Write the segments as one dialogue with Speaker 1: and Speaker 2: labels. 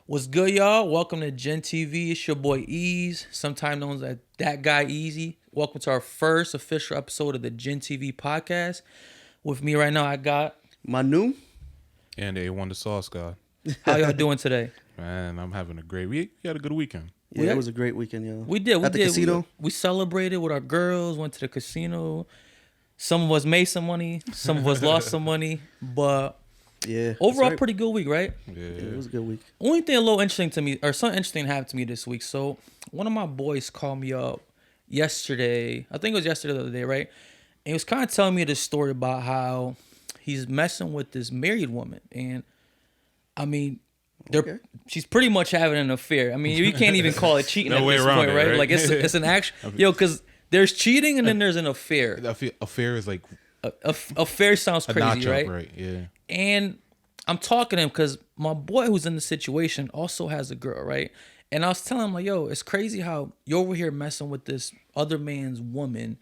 Speaker 1: What's good, y'all? Welcome to GinTV. It's your boy Eazy, sometimes known as that guy Eazy. Welcome to our first official episode of the Gintvpodcast. With me right now, I got
Speaker 2: Manu
Speaker 3: and A1DasauceGod.
Speaker 1: How y'all doing today?
Speaker 3: Man, I'm having a great week. We had a good weekend.
Speaker 2: Yeah, it was a great weekend, yo.
Speaker 1: We did.
Speaker 2: At the casino?
Speaker 1: We celebrated with our girls, went to the casino. Some of us made some money. Some of us lost some money. But
Speaker 2: yeah,
Speaker 1: overall,
Speaker 2: right.
Speaker 1: pretty good week, right?
Speaker 3: Yeah.
Speaker 2: It was a good week.
Speaker 1: Only thing a little interesting to me, or something interesting happened to me this week. So one of my boys called me up yesterday. I think it was yesterday or the other day, right? And he was kind of telling me this story about how he's messing with this married woman. And I mean, she's pretty much having an affair. I mean, you can't even call it cheating
Speaker 3: No
Speaker 1: at
Speaker 3: way
Speaker 1: this
Speaker 3: around
Speaker 1: point,
Speaker 3: it,
Speaker 1: right?
Speaker 3: right?
Speaker 1: Like it's an action. Yo, because there's cheating and then there's an affair.
Speaker 3: Affair is like
Speaker 1: Affair sounds
Speaker 3: a
Speaker 1: crazy,
Speaker 3: notch
Speaker 1: right?
Speaker 3: up, right? Yeah.
Speaker 1: And I'm talking to him because my boy who's in the situation also has a girl, right? And I was telling him, like, yo, it's crazy how you're over here messing with this other man's woman.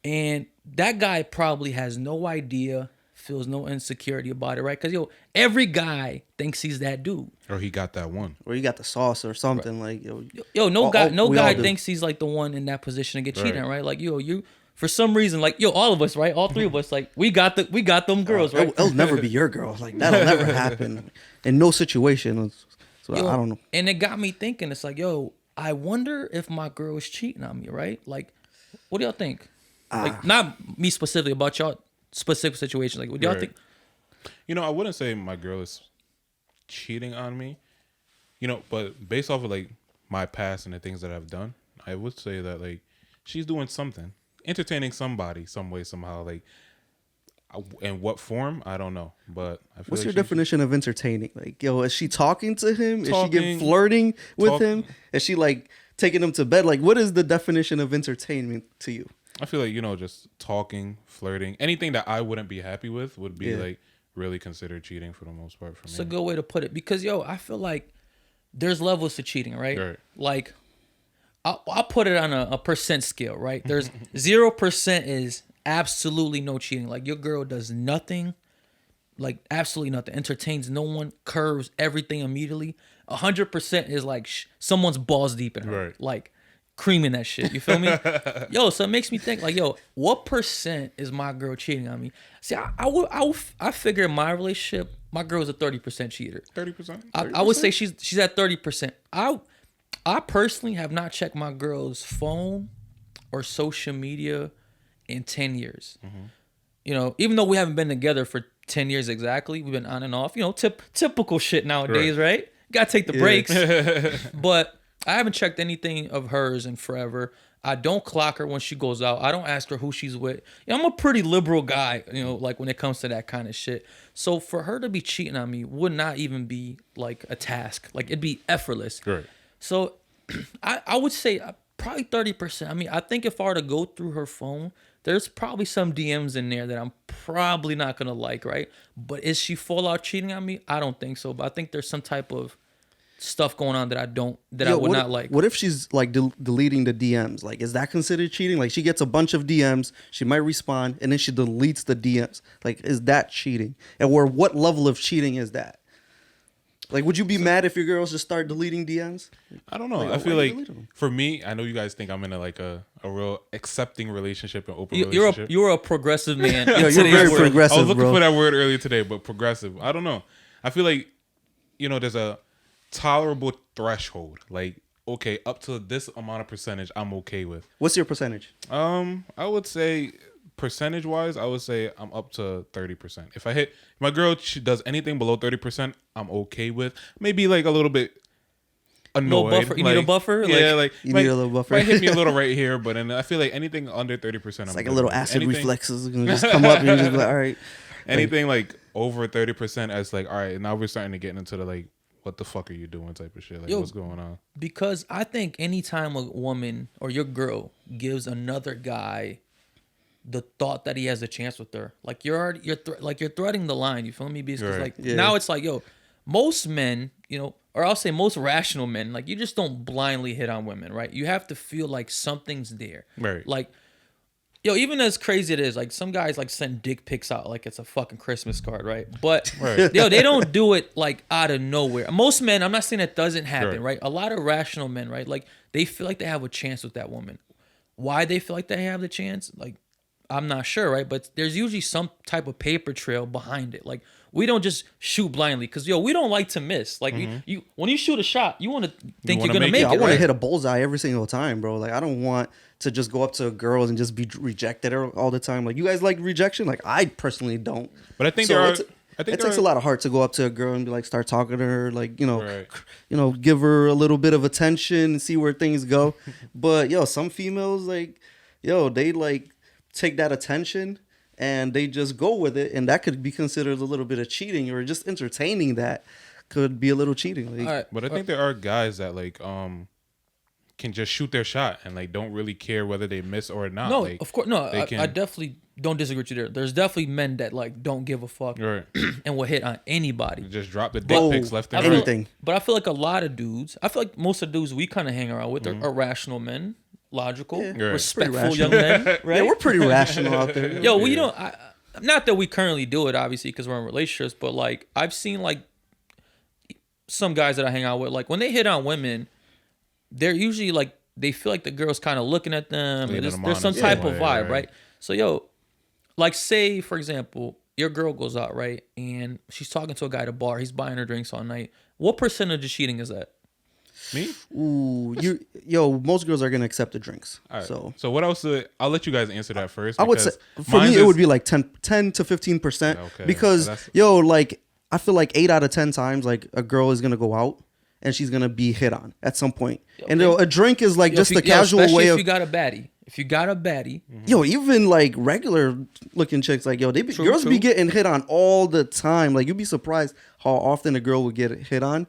Speaker 1: And that guy probably has no idea, feels no insecurity about it, right? Because, yo, every guy thinks he's that dude.
Speaker 3: Or he got that one.
Speaker 2: Or you got the sauce or something, like,
Speaker 1: Yo, no guy
Speaker 2: do.
Speaker 1: thinks he's, like, the one in that position to get cheated on,
Speaker 3: Right.
Speaker 1: right? Like, yo, you... For some reason, like, yo, all of us, right? All three of us, like, we got them girls, right?
Speaker 2: It'll never be your girl. Like, that'll never happen in no situation. So
Speaker 1: Yo,
Speaker 2: I don't know.
Speaker 1: And it got me thinking, it's like, yo, I wonder if my girl is cheating on me, right? Like, what do y'all think? Like, not me specifically, about y'all specific situation. Like, what do y'all
Speaker 3: Right.
Speaker 1: think?
Speaker 3: You know, I wouldn't say my girl is cheating on me. You know, but based off of like my past and the things that I've done, I would say that like she's doing something, entertaining somebody, some way, somehow. Like, in what form, I don't know. But I feel
Speaker 2: What's
Speaker 3: like
Speaker 2: your
Speaker 3: she's
Speaker 2: definition of entertaining? Like, yo, is she talking to him? Is she
Speaker 3: Talking,
Speaker 2: flirting with
Speaker 3: talk-
Speaker 2: him? Is she like taking him to bed? Like, what is the definition of entertainment to you?
Speaker 3: I feel like, you know, just talking, flirting, anything that I wouldn't be happy with would be like really considered cheating for the most part for me.
Speaker 1: It's a good way to put it. Because, yo, I feel like there's levels to cheating, right?
Speaker 3: Right.
Speaker 1: Like, I'll put it on a percent scale, right? There's 0% is absolutely no cheating. Like, your girl does nothing, like, absolutely nothing. Entertains no one, curves everything immediately. 100% is like someone's balls deep in her.
Speaker 3: Right.
Speaker 1: Like, creaming that shit. You feel me? Yo, so it makes me think, like, yo, what percent is my girl cheating on me? See, I figure in my relationship, my girl's a 30% cheater.
Speaker 3: 30%?
Speaker 1: I would say she's at 30%. I personally have not checked my girl's phone or social media in 10 years.
Speaker 3: Mm-hmm.
Speaker 1: You know, even though we haven't been together for 10 years exactly, we've been on and off, you know, typical shit nowadays, right? Gotta take the breaks. But I haven't checked anything of hers in forever. I don't clock her when she goes out. I don't ask her who she's with. You know, I'm a pretty liberal guy, you know, like when it comes to that kind of shit. So for her to be cheating on me would not even be like a task. Like, it'd be effortless.
Speaker 3: Right.
Speaker 1: So I would say probably 30%. I mean, I think if I were to go through her phone, there's probably some DMs in there that I'm probably not going to like, right? But is she full out cheating on me? I don't think so. But I think there's some type of stuff going on that I would not like.
Speaker 2: What if she's like deleting the DMs? Like, is that considered cheating? Like, she gets a bunch of DMs, she might respond, and then she deletes the DMs. Like, is that cheating? And what level of cheating is that? Like, would you be mad if your girls just start deleting DMs?
Speaker 3: I don't know.
Speaker 2: Like,
Speaker 3: I feel
Speaker 2: why you
Speaker 3: like
Speaker 2: delete them?
Speaker 3: for me, I know you guys think I'm in a real accepting relationship and open relationship.
Speaker 1: You're a progressive man.
Speaker 2: Yo,
Speaker 1: in
Speaker 2: you're
Speaker 1: today's
Speaker 2: very
Speaker 1: world.
Speaker 2: progressive,
Speaker 3: I was looking
Speaker 2: bro.
Speaker 3: for that word earlier today, but progressive. I don't know. I feel like, you know, there's a tolerable threshold. Like, okay, up to this amount of percentage, I'm okay with.
Speaker 2: What's your percentage?
Speaker 3: I would say percentage wise, I would say I'm up to 30%. If my girl, she does anything below 30%, I'm okay with. Maybe like a little bit annoyed.
Speaker 1: Buffer. You need a buffer?
Speaker 3: Yeah,
Speaker 2: You need a little buffer.
Speaker 3: Might hit me a little right here, but then I feel like anything under 30%,
Speaker 2: It's
Speaker 3: I'm
Speaker 2: like a
Speaker 3: good
Speaker 2: little
Speaker 3: with.
Speaker 2: acid
Speaker 3: Anything-
Speaker 2: reflexes gonna just come up and you're just like, all right.
Speaker 3: Anything like over 30%, as like, all right, now we're starting to get into the like, what the fuck are you doing type of shit. Like,
Speaker 1: Yo,
Speaker 3: what's going on?
Speaker 1: Because I think anytime a woman or your girl gives another guy the thought that he has a chance with her, like you're threading the line. You feel me? Because
Speaker 3: Right.
Speaker 1: like
Speaker 2: Yeah.
Speaker 1: now it's like, yo, most men, you know, or I'll say most rational men, like you just don't blindly hit on women, right? You have to feel like something's there.
Speaker 3: Right.
Speaker 1: Like Yo, even as crazy it is, like some guys like send dick pics out like it's a fucking Christmas card, right? But
Speaker 3: Right.
Speaker 1: yo, they don't do it like out of nowhere. Most men, I'm not saying that doesn't happen,
Speaker 3: Right.
Speaker 1: right? A lot of rational men, right? Like they feel like they have a chance with that woman. Why they feel like they have the chance? Like I'm not sure, right? But there's usually some type of paper trail behind it. Like we don't just shoot blindly, because yo, we don't like to miss. Like you, when you shoot a shot, you want to think you're
Speaker 3: wanna
Speaker 1: gonna
Speaker 3: make
Speaker 1: make
Speaker 3: it.
Speaker 1: it.
Speaker 2: I want to
Speaker 1: right?
Speaker 2: hit a bullseye every single time, bro. Like I don't want to just go up to girls and just be rejected all the time. Like you guys like rejection? Like I personally don't.
Speaker 3: But I think
Speaker 2: So
Speaker 3: there are.
Speaker 2: it's-
Speaker 3: I think
Speaker 2: It takes a lot of heart to go up to a girl and be like, start talking to her, like
Speaker 3: Right.
Speaker 2: give her a little bit of attention and see where things go. But yo, some females like, they like take that attention and they just go with it, and that could be considered a little bit of cheating, or just entertaining that could be a little cheating. Like,
Speaker 1: All right.
Speaker 3: But I think there are guys that like can just shoot their shot and like don't really care whether they miss or not.
Speaker 1: No,
Speaker 3: like,
Speaker 1: of course, no.
Speaker 3: they
Speaker 1: I
Speaker 3: can-
Speaker 1: definitely don't disagree with you there. There's definitely men that like don't give a fuck
Speaker 3: Right.
Speaker 1: and will hit on anybody.
Speaker 3: Just drop the dick
Speaker 2: Oh,
Speaker 3: pics left and
Speaker 1: I feel-
Speaker 3: right.
Speaker 2: anything.
Speaker 1: But I feel like a lot of dudes, I feel like most of the dudes we kind of hang around with are rational men, logical,
Speaker 2: Yeah.
Speaker 3: Right.
Speaker 1: respectful
Speaker 2: Pretty
Speaker 1: young men, right?
Speaker 2: Yeah, we're pretty rational out there.
Speaker 1: Yo, we don't. Not that we currently do it, obviously, because we're in relationships. But like, I've seen like some guys that I hang out with, like when they hit on women, they're usually like they feel like the girl's kind of looking at them.
Speaker 3: Leading
Speaker 1: There's,
Speaker 3: them
Speaker 1: there's
Speaker 3: on
Speaker 1: some
Speaker 3: in
Speaker 1: type
Speaker 3: some
Speaker 1: of
Speaker 3: way,
Speaker 1: vibe,
Speaker 3: right.
Speaker 1: right? So yo, like say for example, your girl goes out, right, and she's talking to a guy at a bar. He's buying her drinks all night. What percentage of cheating is that?
Speaker 3: Me?
Speaker 2: Ooh, most girls are gonna accept the drinks.
Speaker 3: All right.
Speaker 2: So
Speaker 3: what else? I'll let you guys answer that first.
Speaker 2: I would say
Speaker 3: because
Speaker 2: for me
Speaker 3: mine's
Speaker 2: it would
Speaker 3: is-
Speaker 2: be like 10 to 15%,
Speaker 3: Okay,
Speaker 2: because
Speaker 3: that's-
Speaker 2: like I feel like 8 out of 10 times like a girl is gonna go out and she's gonna be hit on at some point. And
Speaker 1: Okay.
Speaker 2: a drink is like
Speaker 1: Yo,
Speaker 2: just
Speaker 1: if you-
Speaker 2: the casual
Speaker 1: especially
Speaker 2: way
Speaker 1: if
Speaker 2: of
Speaker 1: you got a baddie. If you got a baddie,
Speaker 2: even like regular looking chicks, like girls
Speaker 1: true.
Speaker 2: be getting hit on all the time. Like you'd be surprised how often a girl would get hit on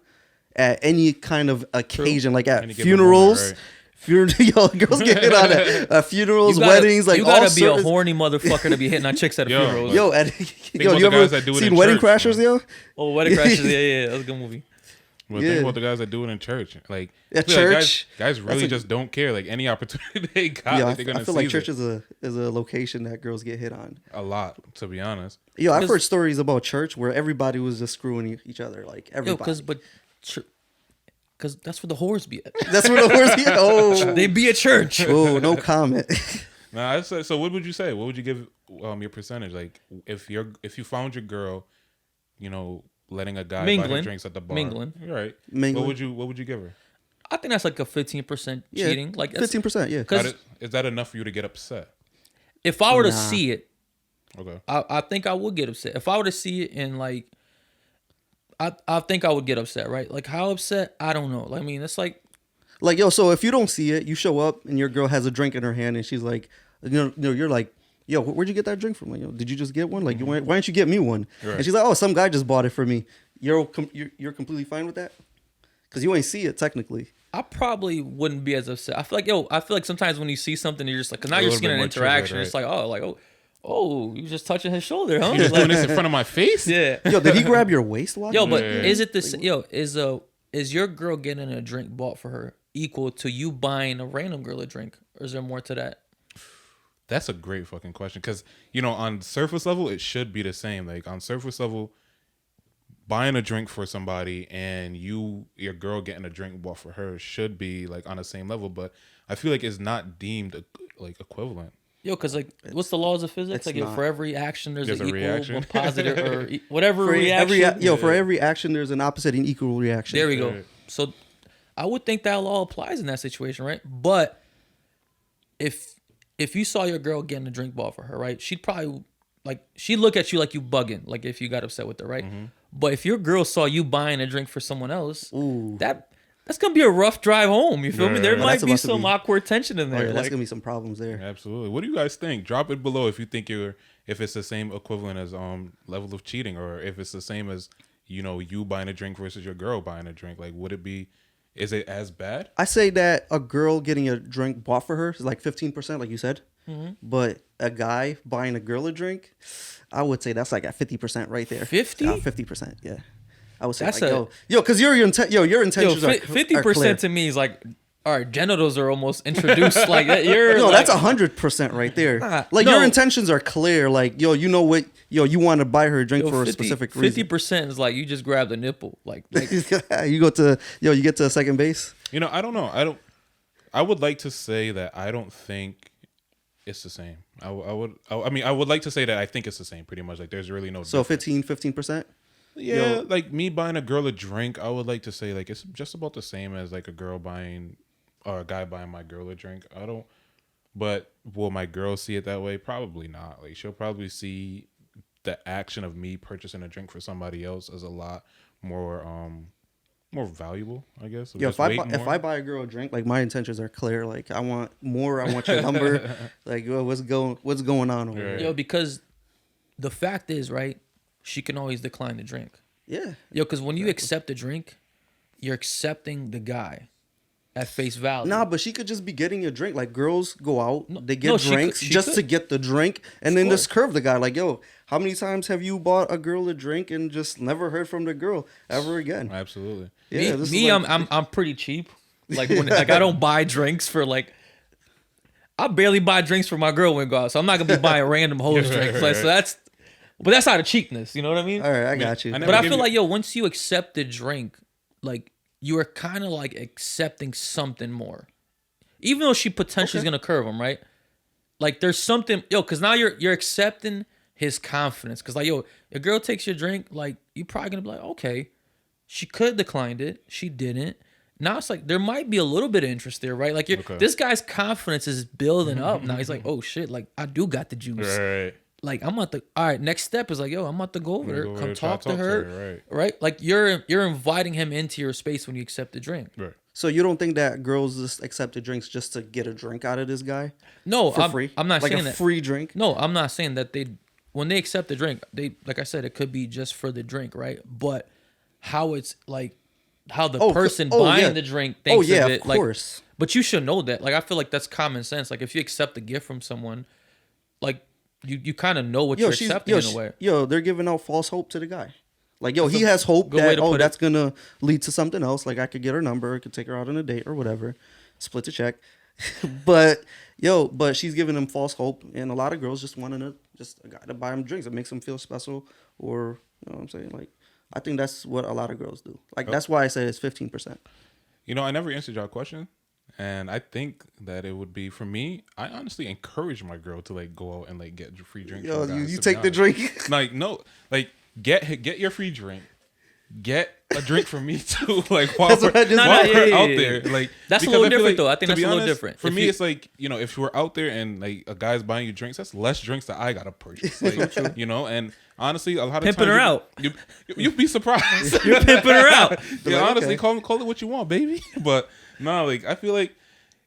Speaker 2: at any kind of occasion, like at
Speaker 3: Any given
Speaker 2: funerals.
Speaker 3: moment,
Speaker 2: Girls get hit on at funerals,
Speaker 1: you gotta,
Speaker 2: weddings, like
Speaker 1: you gotta
Speaker 2: all
Speaker 1: be a
Speaker 2: sorts-
Speaker 1: horny motherfucker to be hitting on chicks at a
Speaker 3: Yo,
Speaker 1: funeral.
Speaker 2: Yo,
Speaker 3: about
Speaker 2: you
Speaker 3: the
Speaker 2: ever
Speaker 3: guys that do it
Speaker 2: seen
Speaker 3: in
Speaker 2: Wedding
Speaker 3: church,
Speaker 2: Crashers,
Speaker 3: man.
Speaker 2: yo?
Speaker 1: Oh, Wedding Crashers, yeah, that's a good movie.
Speaker 3: Well,
Speaker 2: Yeah.
Speaker 3: think about the guys that do it in church. Like
Speaker 2: At
Speaker 3: I feel like
Speaker 2: church,
Speaker 3: guys really
Speaker 2: that's a-
Speaker 3: just don't care. Like any opportunity they got,
Speaker 2: Yeah,
Speaker 3: like, they're gonna
Speaker 2: I feel like
Speaker 3: seize
Speaker 2: church
Speaker 3: it.
Speaker 2: is a location that girls get hit on.
Speaker 3: A lot, to be honest.
Speaker 2: Yo, I've
Speaker 1: Because-
Speaker 2: heard stories about church where everybody was just screwing each other, like
Speaker 1: Yo,
Speaker 2: everybody.
Speaker 1: because that's where the whores be at.
Speaker 2: That's where the worst. Oh,
Speaker 1: They be at church.
Speaker 2: oh, no comment.
Speaker 3: Nah, I said, so what would you say? What would you give your percentage? Like if you found your girl, letting a guy buy her
Speaker 1: Mingling.
Speaker 3: drinks at the bar,
Speaker 1: Mingling.
Speaker 3: right?
Speaker 2: Mingling.
Speaker 3: What would you give her?
Speaker 1: I think that's like a 15%
Speaker 2: Yeah,
Speaker 1: cheating. Like that's-
Speaker 2: 15%. Yeah,
Speaker 1: 'Cause-
Speaker 3: Is that enough for you to get upset?
Speaker 1: if I were to
Speaker 2: Nah.
Speaker 1: see it,
Speaker 3: Okay.
Speaker 1: I think I would get upset. If I were to see it and like, I think I would get upset, right? Like how upset? I don't know. Like, I mean, it's like
Speaker 2: like yo. So if you don't see it, you show up and your girl has a drink in her hand and she's like, you're like, yo, where'd you get that drink from? Like, yo, did you just get one? Like, why didn't you get me one?
Speaker 3: Right.
Speaker 2: And she's like, oh, some guy just bought it for me. You're completely fine with that? Because you ain't see it technically.
Speaker 1: I probably wouldn't be as upset. I feel like sometimes when you see something, you're just like, because now
Speaker 3: A
Speaker 1: you're
Speaker 3: little
Speaker 1: just getting
Speaker 3: bit
Speaker 1: an
Speaker 3: more triggered,
Speaker 1: interaction.
Speaker 3: right?
Speaker 1: It's like, oh, you just touching his shoulder, huh?
Speaker 3: You just
Speaker 1: Like,
Speaker 3: doing this in front of my face?
Speaker 1: yeah.
Speaker 2: Yo, did he grab your waistwatch?
Speaker 1: Yo, but
Speaker 3: Yeah.
Speaker 1: is it this? Yo, is your girl getting a drink bought for her equal to you buying a random girl a drink, or is there more to that?
Speaker 3: That's a great fucking question. Because, on surface level, it should be the same. Like, on surface level, buying a drink for somebody and your girl getting a drink bought for her should be, like, on the same level. But I feel like it's not deemed, like, equivalent.
Speaker 1: Yo, because, like, what's the laws of physics?
Speaker 2: it's
Speaker 1: Like,
Speaker 2: not.
Speaker 1: for every action, there's
Speaker 3: There's
Speaker 1: an
Speaker 3: a
Speaker 1: equal,
Speaker 3: reaction.
Speaker 1: or positive, or whatever
Speaker 2: For
Speaker 1: reaction.
Speaker 2: for every action, there's an opposite and equal reaction.
Speaker 1: There we go.
Speaker 3: Right.
Speaker 1: So I would think that law applies in that situation, right? But if you saw your girl getting a drink bought for her, right? She'd probably she'd look at you like you bugging, like if you got upset with her, right?
Speaker 3: Mm-hmm.
Speaker 1: But if your girl saw you buying a drink for someone else,
Speaker 2: Ooh.
Speaker 1: that's gonna be a rough drive home. You feel me?
Speaker 3: Right,
Speaker 1: There
Speaker 3: right.
Speaker 1: might
Speaker 2: That's
Speaker 1: be
Speaker 2: about to
Speaker 1: some
Speaker 2: be-
Speaker 1: awkward tension in
Speaker 2: Oh,
Speaker 1: there.
Speaker 2: yeah, that's
Speaker 1: like,
Speaker 2: gonna be some problems there.
Speaker 3: Absolutely. What do you guys think? Drop it below if you think if it's the same equivalent as level of cheating, or if it's the same as you buying a drink versus your girl buying a drink. Like, would it be? Is it as bad?
Speaker 2: I say that a girl getting a drink bought for her is like 15%, like you said.
Speaker 1: Mm-hmm.
Speaker 2: But a guy buying a girl a drink, I would say that's like at 50% right there.
Speaker 1: 50?
Speaker 2: 50%, yeah. I would say
Speaker 1: That's
Speaker 2: like, yo, because your intentions are
Speaker 1: 50%
Speaker 2: clear.
Speaker 1: to me is like All right, genitals are almost introduced like that. You're
Speaker 2: No,
Speaker 1: like,
Speaker 2: that's 100% right there. Like
Speaker 1: no.
Speaker 2: your intentions are clear. Like, yo, you know what? Yo, you want to buy her a drink for a specific reason.
Speaker 1: 50% is like you just grab the nipple. Like
Speaker 2: you go to you get to second base.
Speaker 3: You know, I don't know. I would like to say that I don't think it's the same. I would like to say that I think it's the same. Pretty much, like there's really no.
Speaker 2: So
Speaker 3: difference.
Speaker 2: 15%.
Speaker 3: Yeah, like me buying a girl a drink, I would like to say like it's just about the same as like a girl buying or a guy buying my girl a drink. I don't. But will my girl see it that way? Probably not. Like she'll probably see the action of me purchasing a drink for somebody else as a lot more more valuable, I guess.
Speaker 2: Yeah, if I buy a girl a drink, like my intentions are clear. Like I want more. I want your number. Like what's going on over there?
Speaker 1: Yo, because the fact is, right, she can always decline the drink.
Speaker 2: Yeah.
Speaker 1: Yo, because when you accept a drink, you're accepting the guy at face value.
Speaker 2: Nah, but she could just be getting a drink. Like girls go out, they get
Speaker 1: no,
Speaker 2: drinks
Speaker 1: she
Speaker 2: just
Speaker 1: could.
Speaker 2: to get the drink, and then just curve the guy. Like, yo, how many times have you bought a girl a drink and just never heard from the girl ever again?
Speaker 3: Absolutely.
Speaker 2: Yeah,
Speaker 1: I'm pretty cheap. Like like I don't buy drinks for like. I barely buy drinks for my girl when we go out, so I'm not gonna be buying random hoes drinks. Like, so but that's out of cheapness. You know what I mean?
Speaker 2: All right, I got you.
Speaker 1: But I feel like once you accept the drink, like you are kind of like accepting something more, even though she potentially is gonna curve him, right? Like there's something, because now you're accepting his confidence. Because like, a girl takes your drink, like you're probably gonna be like, okay, she could have declined it, she didn't. Now it's like there might be a little bit of interest there, right? Like this guy's confidence is building up. Now he's like, oh shit, like I do got the juice.
Speaker 3: Right.
Speaker 1: Like I'm about to. All right, next step is like, I'm about to go over there, come talk to her, right? Like you're inviting him into your space when you accept the drink.
Speaker 3: Right.
Speaker 2: So you don't think that girls just accept the drinks just to get a drink out of this guy?
Speaker 1: No,
Speaker 2: for free.
Speaker 1: I'm not
Speaker 2: like
Speaker 1: saying
Speaker 2: a
Speaker 1: that.
Speaker 2: Free drink.
Speaker 1: No, I'm not saying that when they accept the drink, like I said, it could be just for the drink, right? But how it's like how the person buying the drink thinks of it.
Speaker 2: Of course.
Speaker 1: Like, but you should know that. Like I feel like that's common sense. Like if you accept a gift from someone, like you kind of know what you're accepting in a way.
Speaker 2: They're giving out false hope to the guy. Like, he has hope that, that's going to lead to something else. Like, I could get her number, I could take her out on a date or whatever, split the check. but she's giving him false hope. And a lot of girls just wanting a guy to buy them drinks. It makes them feel special. Or, you know what I'm saying? Like, I think that's what a lot of girls do. Like, that's why I say it's 15%.
Speaker 3: You know, I never answered your question. And I think that it would be, for me, I honestly encourage my girl to like go out and like get free drinks.
Speaker 2: Yo, you take the drink.
Speaker 3: Like, no, like get your free drink. Get a drink for me too. Like while we're out there. Like
Speaker 1: that's a little different though. I think that's a little different.
Speaker 3: For me, it's like, if we're out there and like a guy's buying you drinks, that's less drinks that I gotta purchase. Like, and honestly, a lot of
Speaker 1: pimping
Speaker 3: times
Speaker 1: her out.
Speaker 3: You'd be surprised.
Speaker 1: You're pimping her out.
Speaker 3: Yeah, like, honestly, call it what you want, baby. But no, like I feel like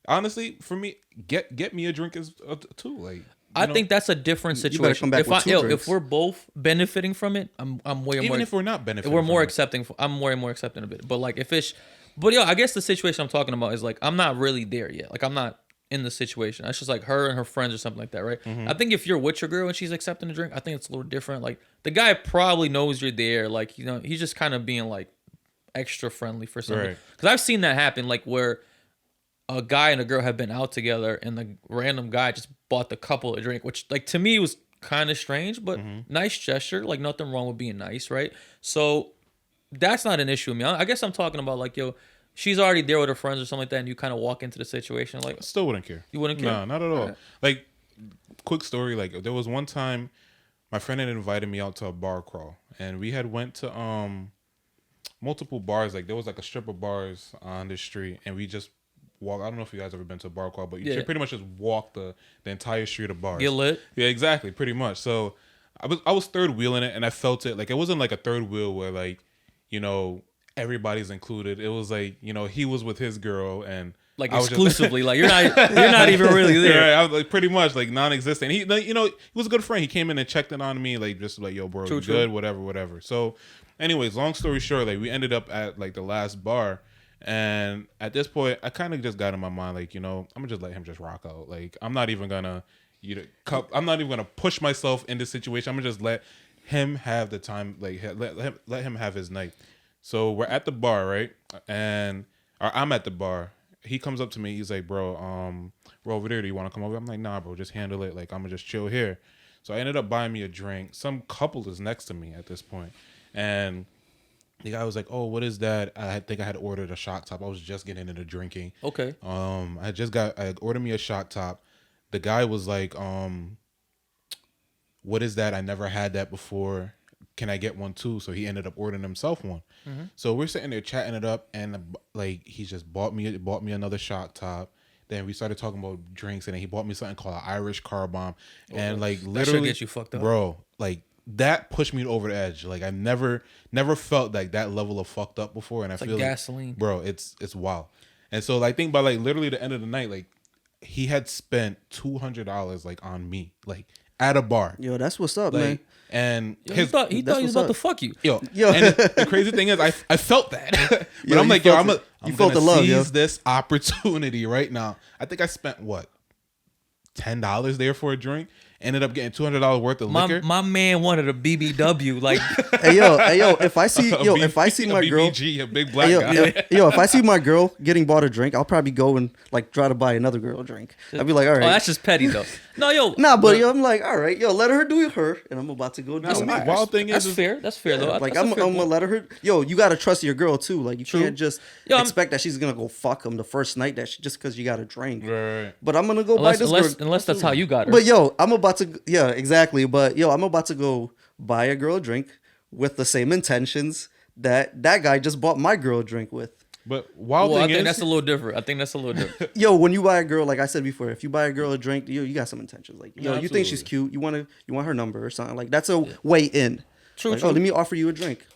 Speaker 3: honestly, for me, get me a drink is too. Like
Speaker 1: I think that's a different situation. If we're both benefiting from it, I'm way more.
Speaker 3: Even if we're not benefiting,
Speaker 1: we're more accepting. I'm way more accepting of it. But like I guess the situation I'm talking about is like I'm not really there yet. Like I'm not in the situation. That's just like her and her friends or something like that, right? Mm-hmm. I think if you're with your girl and she's accepting the drink, I think it's a little different. Like the guy probably knows you're there. Like he's just kind of being like extra friendly for something. Because I've seen that happen, like where a guy and a girl have been out together and the random guy just bought the couple a drink, which like to me was kind of strange, but nice gesture. Like nothing wrong with being nice, right? So that's not an issue with me. I guess I'm talking about like, she's already there with her friends or something like that, and you kind of walk into the situation like,
Speaker 3: I still wouldn't care.
Speaker 1: You wouldn't care?
Speaker 3: No, not at all.
Speaker 1: Right.
Speaker 3: Like, quick story. Like there was one time my friend had invited me out to a bar crawl, and we had went to multiple bars. Like there was like a strip of bars on the street, and we just walk. I don't know if you guys ever been to a bar crawl, but you pretty much just walk the entire street of bars.
Speaker 1: Get lit.
Speaker 3: Yeah, exactly, pretty much. So I was third wheeling it, and I felt it. Like it wasn't like a third wheel where like everybody's included. It was like he was with his girl and
Speaker 1: like exclusively. Like you're not even really there.
Speaker 3: Yeah, I was like pretty much like non-existent. He like, he was a good friend. He came in and checked in on me, like just like, yo, bro, you good, whatever. So, anyways, long story short, like we ended up at like the last bar. And at this point, I kind of just got in my mind, like, I'm gonna just let him just rock out. Like, I'm not even gonna, I'm not even gonna push myself in this situation. I'm gonna just let him have the time, like, let him have his night. So we're at the bar, right? Or I'm at the bar, he comes up to me. He's like, bro, we're over there. Do you want to come over? I'm like, nah, bro, just handle it. Like, I'm gonna just chill here. So I ended up buying me a drink. Some couple is next to me at this point, and the guy was like, "Oh, what is that?" I think I had ordered a shock top. I was just getting into drinking.
Speaker 1: Okay.
Speaker 3: I ordered me a shock top. The guy was like, "What is that? I never had that before. Can I get one too?" So he ended up ordering himself one. Mm-hmm. So we're sitting there chatting it up, and like he just bought me another shock top. Then we started talking about drinks, and then he bought me something called an Irish car bomb, and like literally,
Speaker 1: that should get you fucked up,
Speaker 3: bro. Like that pushed me over the edge. Like I never felt like that level of fucked up before, and
Speaker 1: it's
Speaker 3: I
Speaker 1: like
Speaker 3: feel
Speaker 1: gasoline,
Speaker 3: like, bro. It's wild. And so I think by like literally the end of the night, like he had spent $200 like on me, like at a bar.
Speaker 2: Yo, that's what's up,
Speaker 3: Like,
Speaker 2: man.
Speaker 3: and
Speaker 1: he thought he was about to fuck you.
Speaker 3: Yo. And the crazy thing is, I felt that, but
Speaker 2: Yo,
Speaker 3: I'm like,
Speaker 2: you
Speaker 3: yo,
Speaker 2: felt
Speaker 3: I'm
Speaker 2: felt
Speaker 3: gonna
Speaker 2: the love,
Speaker 3: seize
Speaker 2: yo.
Speaker 3: this opportunity right now. I think I spent what $10 there for a drink. Ended up getting $200 worth of liquor.
Speaker 1: My man wanted a BBW. Like,
Speaker 2: hey yo, if I see my girl,
Speaker 3: BBG, a big black
Speaker 2: hey,
Speaker 3: guy.
Speaker 2: if I see my girl getting bought a drink, I'll probably go and like try to buy another girl a drink. I'd be like, all right.
Speaker 1: oh, that's just petty though. No, yo,
Speaker 2: Nah, but yo, I'm like, all right, yo, let her do her, and I'm about to go do
Speaker 3: The
Speaker 2: mine.
Speaker 3: wild thing
Speaker 1: that's
Speaker 3: is
Speaker 1: fair. That's fair though.
Speaker 2: Like
Speaker 1: That's a
Speaker 2: I'm
Speaker 1: fair
Speaker 2: gonna
Speaker 1: point.
Speaker 2: let her. Yo, you gotta trust your girl too. Like you
Speaker 1: True.
Speaker 2: can't just
Speaker 1: Yo,
Speaker 2: expect that she's gonna go fuck him the first night just because you got a drink.
Speaker 3: right.
Speaker 2: But I'm gonna go buy this girl.
Speaker 1: Unless that's how you got her.
Speaker 2: But yo, I'm about to. Yeah, exactly. But yo, I'm about to go buy a girl a drink with the same intentions that guy just bought my girl a drink with.
Speaker 3: But wild
Speaker 1: well, I
Speaker 3: thing
Speaker 1: think
Speaker 3: is,
Speaker 1: that's a little different.
Speaker 2: Yo, when you buy a girl, like I said before, if you buy a girl a drink, you got some intentions. Like, yo,
Speaker 3: Yeah,
Speaker 2: you think she's
Speaker 3: absolutely.
Speaker 2: cute, you want her number or something. Like that's a way in.
Speaker 1: True,
Speaker 2: Like,
Speaker 1: true.
Speaker 2: oh, let me offer you a drink.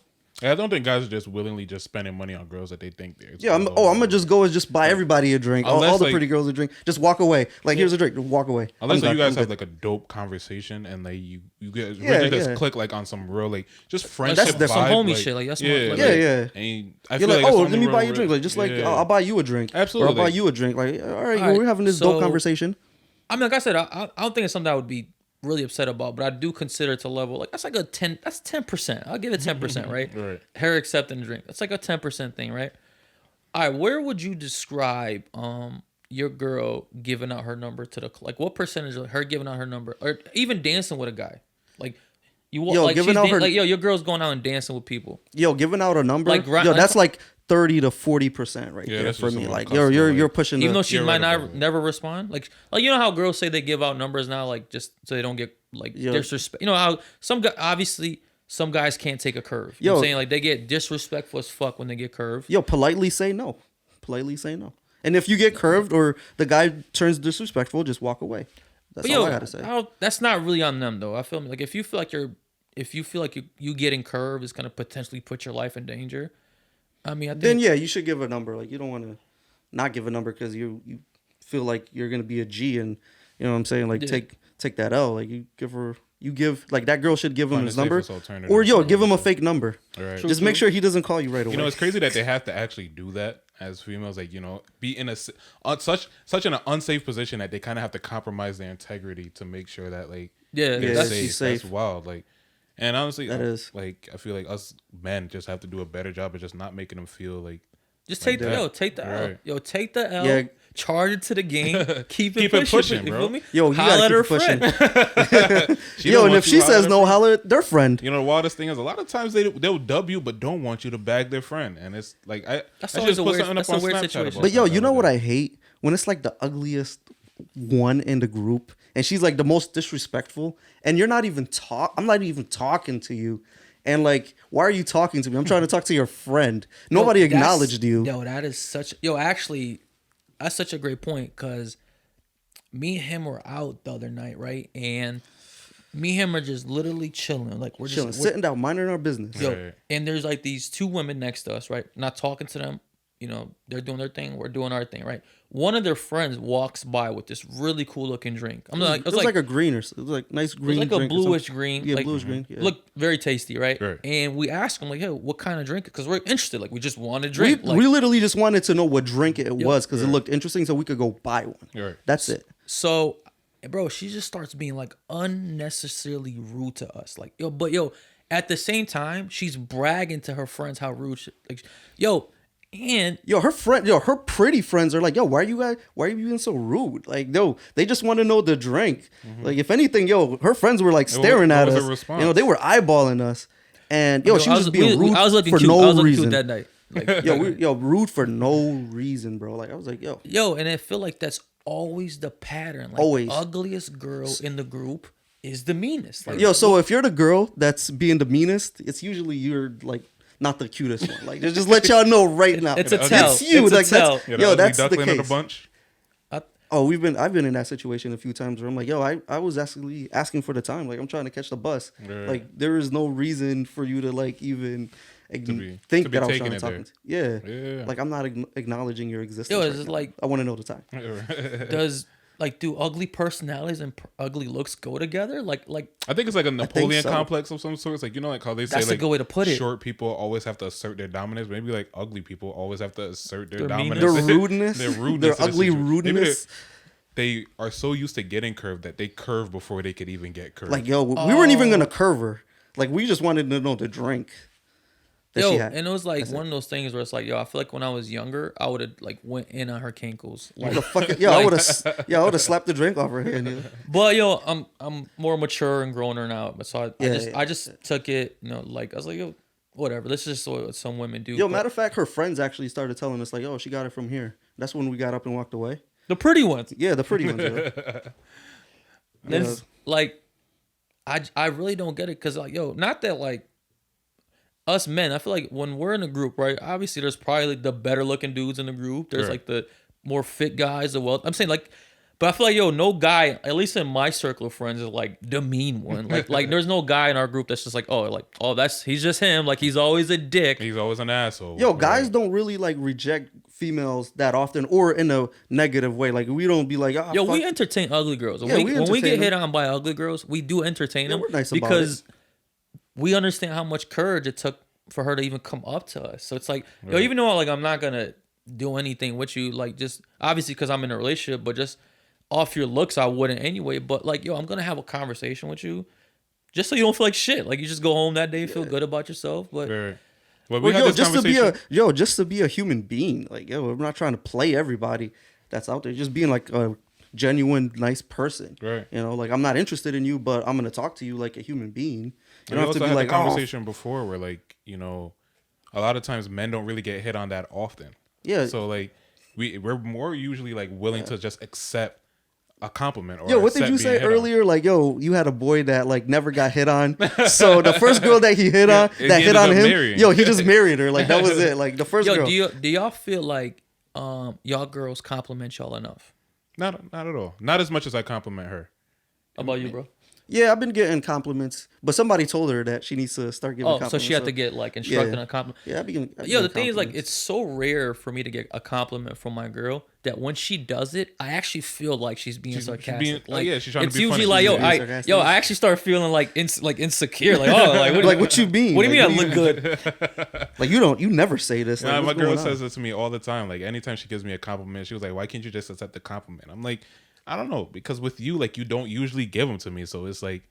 Speaker 3: I don't think guys are just willingly just spending money on girls that they think they're.
Speaker 2: Yeah, I'm gonna just go and just buy everybody a drink. All
Speaker 3: Unless,
Speaker 2: the
Speaker 3: like-
Speaker 2: pretty girls a drink. Just walk away. Like, here's a drink. Walk away.
Speaker 3: Unless
Speaker 2: I'm
Speaker 3: like,
Speaker 2: done.
Speaker 3: you guys
Speaker 2: I'm
Speaker 3: have
Speaker 2: good.
Speaker 3: like a dope conversation and like you guys
Speaker 2: Yeah,
Speaker 3: really just
Speaker 2: yeah.
Speaker 3: click like on some real like just friendship.
Speaker 1: That's some
Speaker 3: vibe,
Speaker 1: homie
Speaker 3: like,
Speaker 1: shit, like, that's more-
Speaker 3: yeah,
Speaker 1: like-
Speaker 2: Yeah, yeah.
Speaker 3: And I
Speaker 2: You're
Speaker 3: feel
Speaker 2: like,
Speaker 3: that's
Speaker 2: oh,
Speaker 3: the
Speaker 2: let me
Speaker 3: only
Speaker 2: buy
Speaker 3: real
Speaker 2: you a drink. Like, just like,
Speaker 3: yeah.
Speaker 2: I'll buy you a drink.
Speaker 3: Absolutely.
Speaker 2: Or I'll buy you a drink. Like, all right,
Speaker 1: All right,
Speaker 2: we're having this
Speaker 1: so-
Speaker 2: dope conversation.
Speaker 1: I mean, like I said, I don't think it's something I would be really upset about, but I do consider it to level like that's like a 10. That's 10%. I'll give it 10%, right?
Speaker 3: Right.
Speaker 1: Her accepting the drink. That's like a 10% thing, right? All right, where would you describe your girl giving out her number to the like what percentage of her giving out her number or even dancing with a guy? Like you want
Speaker 2: Yo,
Speaker 1: like
Speaker 2: giving
Speaker 1: she's
Speaker 2: out her-
Speaker 1: like yo, your girl's going out and dancing with people.
Speaker 2: Yo, giving out a number.
Speaker 1: Like,
Speaker 2: Yo, that's like 30 to 40% right
Speaker 3: Yeah,
Speaker 2: there
Speaker 3: that's
Speaker 2: for
Speaker 3: what
Speaker 2: me.
Speaker 3: someone
Speaker 2: Like,
Speaker 3: cuts
Speaker 2: you're
Speaker 3: for, like-
Speaker 2: pushing.
Speaker 1: Even
Speaker 2: the,
Speaker 1: though she
Speaker 3: You're
Speaker 1: might
Speaker 3: right
Speaker 1: not
Speaker 3: about it.
Speaker 1: never respond, like you know how girls say they give out numbers now, like just so they don't get like
Speaker 2: Yeah.
Speaker 1: disrespect. You know how some guy obviously some guys can't take a curve. You know what I'm
Speaker 2: Yo.
Speaker 1: saying like they get disrespectful as fuck when they get curved.
Speaker 2: yo, politely say no. Politely say no. And if you get curved or the guy turns disrespectful, just walk away. That's
Speaker 1: But
Speaker 2: all
Speaker 1: yo,
Speaker 2: I gotta say.
Speaker 1: that's not really on them though. I feel like if you feel like you getting curved is gonna potentially put your life in danger. I mean, I think
Speaker 2: Then yeah, you should give a number. Like you don't want to not give a number because you feel like you're gonna be a G and you know what I'm saying. Like
Speaker 1: Yeah.
Speaker 2: take that L. Like you give like that girl should give him
Speaker 3: Find
Speaker 2: his
Speaker 3: the
Speaker 2: number,
Speaker 3: safest alternative.
Speaker 2: or yo give him a fake number.
Speaker 3: Right.
Speaker 1: True.
Speaker 2: Just make sure he doesn't call you right away.
Speaker 3: You know, it's crazy that they have to actually do that as females. Like, you know, be in such an unsafe position that they kind of have to compromise their integrity to make sure that like
Speaker 1: yeah,
Speaker 3: they're
Speaker 1: that's
Speaker 3: safe.
Speaker 2: she's safe.
Speaker 3: That's wild. Like, and honestly,
Speaker 2: That is.
Speaker 3: like I feel like us men just have to do a better job of just not making them feel like
Speaker 1: just
Speaker 3: like
Speaker 1: take
Speaker 3: that.
Speaker 1: take the L.
Speaker 3: Right.
Speaker 1: Yo, take the L.
Speaker 2: Yeah.
Speaker 1: charge it to the game. Keep
Speaker 3: Keep
Speaker 1: it
Speaker 3: it pushing,
Speaker 1: you
Speaker 3: bro.
Speaker 1: feel me?
Speaker 2: Yo, you
Speaker 1: Holla at
Speaker 2: gotta
Speaker 1: her
Speaker 2: keep pushing.
Speaker 1: friend.
Speaker 3: She
Speaker 2: Yo,
Speaker 3: don't
Speaker 2: and
Speaker 3: want
Speaker 2: if
Speaker 3: you
Speaker 2: she
Speaker 3: to holler
Speaker 2: says
Speaker 3: at
Speaker 2: no,
Speaker 3: her.
Speaker 2: holler at their friend.
Speaker 3: You know, the wildest thing is a lot of times they'll dub you, but don't want you to bag their friend, and it's like I
Speaker 1: always
Speaker 3: just
Speaker 1: a
Speaker 3: put
Speaker 1: weird-
Speaker 3: something
Speaker 1: that's
Speaker 3: up
Speaker 1: a
Speaker 3: on
Speaker 1: weird
Speaker 3: Snapchat
Speaker 1: situation.
Speaker 3: about
Speaker 2: But yo,
Speaker 3: that
Speaker 2: you
Speaker 3: the
Speaker 2: know
Speaker 3: other
Speaker 2: what
Speaker 3: day.
Speaker 2: I hate? When it's like the ugliest one in the group and she's like the most disrespectful and you're not even I'm not even talking to you. And like, why are you talking to me? I'm trying to talk to your friend. Nobody
Speaker 1: Yo, that's-
Speaker 2: acknowledged you.
Speaker 1: Yo, that is such. Yo, actually, that's such a great point because me and him were out the other night, right? And me and him are just literally chilling. Like we're
Speaker 2: Chilling,
Speaker 1: just
Speaker 2: sitting down, minding our business.
Speaker 1: Yo,
Speaker 3: Right.
Speaker 1: and there's like these two women next to us, right? Not talking to them. You know, they're doing their thing. We're doing our thing, right? One of their friends walks by with this really cool looking drink. I'm like,
Speaker 2: It was like a green it was like nice
Speaker 1: it was
Speaker 2: green.
Speaker 1: like a
Speaker 2: drink or something.
Speaker 1: bluish green.
Speaker 2: Yeah,
Speaker 1: like,
Speaker 2: bluish green. Yeah.
Speaker 1: Looked very tasty, right?
Speaker 3: Right.
Speaker 1: And we asked him like, hey, what kind of drink? Because we're interested. Like, we just want to
Speaker 2: we,
Speaker 1: drink. Like,
Speaker 2: we literally just wanted to know what drink it was because it
Speaker 3: Right.
Speaker 2: looked interesting, so we could go buy one.
Speaker 3: Right.
Speaker 2: That's it.
Speaker 1: So, bro, she just starts being like unnecessarily rude to us. Like, yo, at the same time, she's bragging to her friends how rude. Like, yo, And
Speaker 2: her pretty friends are like, yo, why are you being so rude? Like, no, they just want to know the drink. Like, if anything, her friends were like staring at us. They were eyeballing us. And she was being rude for no reason
Speaker 1: that night. Like,
Speaker 2: rude for no reason, bro. Like, I was like,
Speaker 1: and I feel like that's always the pattern. Like,
Speaker 2: always.
Speaker 1: the ugliest girl in the group is the meanest. Like,
Speaker 2: so if you're the girl that's being the meanest, it's usually you're like not the cutest one. Like, just let y'all know right now.
Speaker 1: It's a tell.
Speaker 2: It's you.
Speaker 1: It's
Speaker 2: like,
Speaker 1: a tell.
Speaker 2: That's the case.
Speaker 3: Of the bunch.
Speaker 2: I've been in that situation a few times where I'm like, I was actually asking for the time. Like, I'm trying to catch the bus.
Speaker 3: Right.
Speaker 2: Like, there is no reason for you to like even think that I was trying to talk to. Yeah. Like, I'm not acknowledging your existence.
Speaker 1: It's just like,
Speaker 2: I want to know the time.
Speaker 1: Do ugly personalities and ugly looks go together? Like
Speaker 3: I think it's like a Napoleon complex of some sort. It's like, like how they say,
Speaker 1: that's
Speaker 3: like,
Speaker 1: a good way to put it.
Speaker 3: Short people always have to assert their dominance. Maybe like ugly people always have to assert their dominance.
Speaker 2: Their rudeness. Their ugly rudeness.
Speaker 3: They are so used to getting curved that they curve before they could even get curved.
Speaker 2: Like, we weren't even gonna curve her. Like, we just wanted to know the drink.
Speaker 1: And it was like one of those things where it's like, I feel like when I was younger, I would have like went in on her cankles. Like,
Speaker 2: I would have slapped the drink off her hand.
Speaker 1: But I'm more mature and growner now. So I just took it, like I was like, whatever. This is just what some women do.
Speaker 2: Matter of fact, her friends actually started telling us like, she got it from here. That's when we got up and walked away.
Speaker 1: The pretty ones.
Speaker 2: Yeah, the pretty ones.
Speaker 1: It's like, I really don't get it because like, not that like. Us men, I feel like when we're in a group, right? Obviously, there's probably like the better looking dudes in the group. There's like the more fit guys. I'm saying like, but I feel like no guy, at least in my circle of friends, is like the mean one. Like there's no guy in our group that's just like, he's just him. Like he's always a dick.
Speaker 3: He's always an asshole.
Speaker 2: Guys don't really like reject females that often or in a negative way. Like we don't be like,
Speaker 1: we entertain ugly girls. When we get hit on by ugly girls, we do entertain them.
Speaker 2: We're nice
Speaker 1: because
Speaker 2: about it.
Speaker 1: We understand how much courage it took for her to even come up to us. So it's like, even though like I'm not gonna do anything with you, like just obviously because I'm in a relationship, but just off your looks, I wouldn't anyway. But like, I'm gonna have a conversation with you, just so you don't feel like shit. Like you just go home that day, feel good about yourself. But
Speaker 2: just to be a human being. Like I'm not trying to play everybody that's out there. Just being like a genuine nice person.
Speaker 3: Right.
Speaker 2: Like I'm not interested in you, but I'm gonna talk to you like a human being. You
Speaker 3: don't have to be like a conversation before where like, a lot of times men don't really get hit on that often.
Speaker 2: Yeah.
Speaker 3: So like we're more usually like willing to just accept a compliment or
Speaker 2: what did you say earlier? Like, you had a boy that like never got hit on. So the first girl that he hit on hit on him, marrying. He just married her. Like that was it. Like the first girl.
Speaker 1: Do y'all feel like y'all girls compliment y'all enough?
Speaker 3: Not at all. Not as much as I compliment her.
Speaker 1: How about you, bro?
Speaker 2: Yeah, I've been getting compliments, but somebody told her that she needs to start giving compliments.
Speaker 1: So she had to get like instructed on compliment.
Speaker 2: Yeah,
Speaker 1: the thing is like it's so rare for me to get a compliment from my girl that when she does it, I actually feel like she's being sarcastic.
Speaker 3: She's trying to be
Speaker 1: usually
Speaker 3: funny.
Speaker 1: Like I actually start feeling like insecure. Like
Speaker 2: what you mean?
Speaker 1: What do you mean I look good?
Speaker 2: Like you never say this.
Speaker 3: Like, my girl says this to me all the time. Like anytime she gives me a compliment, she was like, "Why can't you just accept the compliment?" I'm like, I don't know, because with you, like you don't usually give them to me, so it's like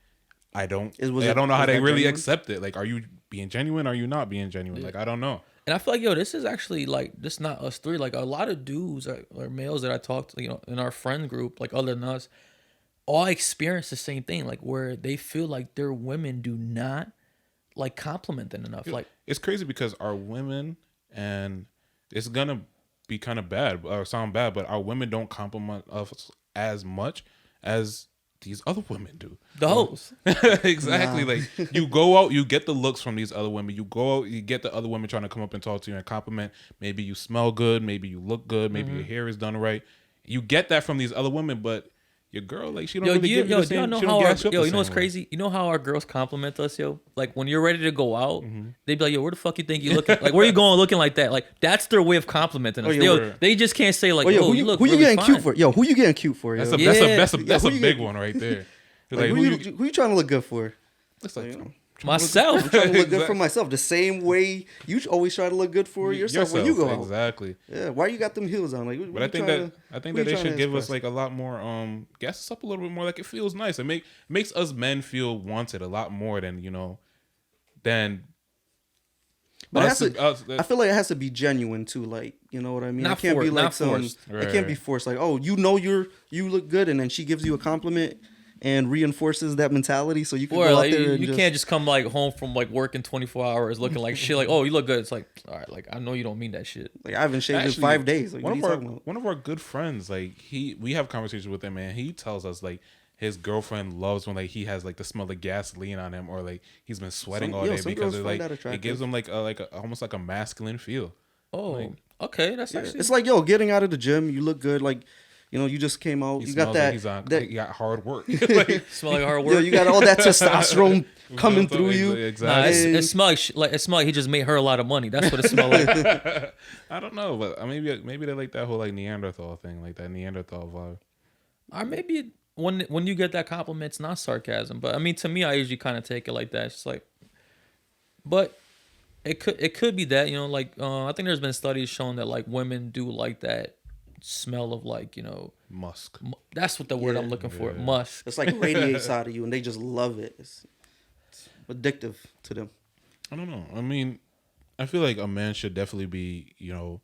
Speaker 3: I don't know how to really accept it. Like, are you being genuine? Are you not being genuine? Yeah. Like, I don't know.
Speaker 1: And I feel like this is actually like this not us three. Like a lot of dudes or males that I talk to, in our friend group, like other than us, all experience the same thing. Like where they feel like their women do not like compliment them enough. Like
Speaker 3: it's crazy because our women, and it's gonna be kind of bad or sound bad, but our women don't compliment us as much as these other women do.
Speaker 1: The hoes.
Speaker 3: Exactly. Nah. Like you go out, you get the looks from these other women. You go out, you get the other women trying to come up and talk to you and compliment. Maybe you smell good, maybe you look good, maybe your hair is done right. You get that from these other women, but your girl, like she don't really give you the same.
Speaker 1: You know what's crazy? You know how our girls compliment us, Like when you're ready to go out, they be like, where the fuck you think you looking? Like where you going looking like that? Like that's their way of complimenting us. They just can't say like,
Speaker 2: who you getting
Speaker 1: fine.
Speaker 2: cute for? Who you getting cute for?
Speaker 3: That's a big one right there.
Speaker 2: Like, who you trying to look good for?
Speaker 3: It's like
Speaker 1: myself.
Speaker 2: I'm trying to look good for myself. The same way you always try to look good for yourself when you go out.
Speaker 3: Exactly.
Speaker 2: Yeah. Why you got them heels on? Like,
Speaker 3: but I think that they should give us like a lot more. Gas us up a little bit more. Like it feels nice. It makes us men feel wanted a lot more than than.
Speaker 2: But I feel like it has to be genuine too. Like, you know what I mean?
Speaker 1: Not
Speaker 2: it can't be like
Speaker 1: forced.
Speaker 2: It can't be forced. Like, oh, you look good, and then she gives you a compliment and reinforces that mentality, so you can go
Speaker 1: like,
Speaker 2: out there and
Speaker 1: you can't just come like home from like working 24 hours looking like shit. Like, oh, you look good. It's like, all right, like I know you don't mean that shit.
Speaker 2: Like, I haven't shaved in 5 days. Like,
Speaker 3: one of our good friends, like we have conversations with him, and he tells us like his girlfriend loves when like he has like the smell of gasoline on him, or like he's been sweating all day because it gives him like almost like a masculine feel.
Speaker 1: Oh,
Speaker 3: like,
Speaker 1: okay, that's actually.
Speaker 2: It's like, yo, getting out of the gym, you look good. Like, you know, you just came out. You got that.
Speaker 3: He got hard work. Like,
Speaker 1: smell like hard work.
Speaker 2: Yo, you got all that testosterone coming through you.
Speaker 3: Exactly.
Speaker 1: Nah, it smells like he just made her a lot of money. That's what it smells like.
Speaker 3: I don't know, but maybe they like that whole like Neanderthal thing, like that Neanderthal vibe.
Speaker 1: Or maybe when you get that compliment, it's not sarcasm. But I mean, to me, I usually kind of take it like that. It's just like, but it could be that, you know, like I think there's been studies showing that like women do like that smell of like, you know,
Speaker 3: musk.
Speaker 1: That's what the word I'm looking for. Musk.
Speaker 2: It's like radiates out of you, and they just love it. It's addictive to them.
Speaker 3: I don't know. I mean, I feel like a man should definitely be, you know,